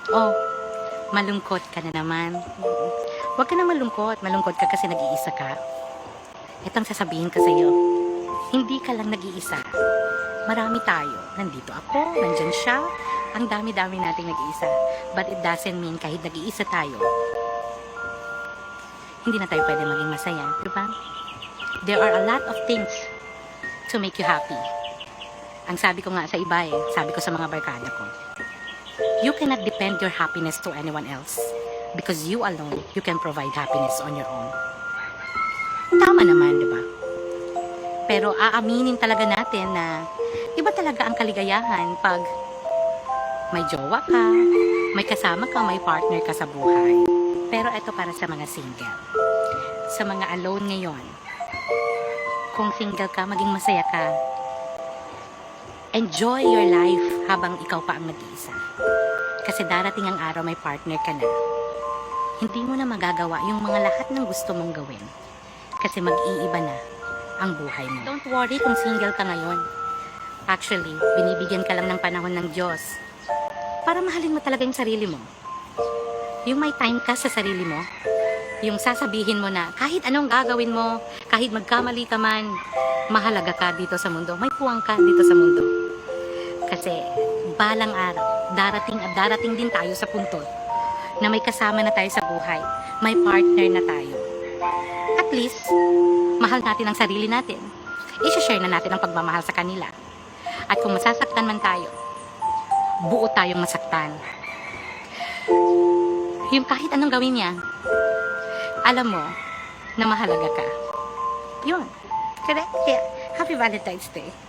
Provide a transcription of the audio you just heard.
Oh, malungkot ka na naman. Huwag ka na malungkot. Malungkot ka kasi nag-iisa ka. Itong sasabihin ko sa'yo, hindi ka lang nag-iisa. Marami tayo. Nandito ako, nandyan siya. Ang dami-dami nating nag-iisa. But it doesn't mean kahit nag-iisa tayo, hindi na tayo pwede maging masaya. Diba? There are a lot of things to make you happy. Ang sabi ko nga sa iba sabi ko sa mga barkada ko, you cannot depend your happiness to anyone else because you alone, you can provide happiness on your own. Tama naman, di ba? Pero aaminin talaga natin na iba talaga ang kaligayahan pag may jowa ka, may kasama ka, may partner ka sa buhay. Pero ito para sa mga single. Sa mga alone ngayon, kung single ka, maging masaya ka. Enjoy your life habang ikaw pa ang nag-iisa. Kasi darating ang araw may partner ka na. Hindi mo na magagawa yung mga lahat ng gusto mong gawin. Kasi mag-iiba na ang buhay mo. Don't worry kung single ka ngayon. Actually, binibigyan ka lang ng panahon ng Diyos para mahalin mo talaga yung sarili mo. Yung may time ka sa sarili mo. Yung sasabihin mo na kahit anong gagawin mo, kahit magkamali ka man, mahalaga ka dito sa mundo. May puwang ka dito sa mundo. Kasi balang araw, darating at darating din tayo sa punto na may kasama na tayo sa buhay. May partner na tayo. At least, mahal natin ang sarili natin. I-share na natin ang pagmamahal sa kanila. At kung masasaktan man tayo, buo tayong masaktan. Yung kahit anong gawin niya, alam mo na mahalaga ka. Yun. Correct? Yeah. Happy Valentine's Day.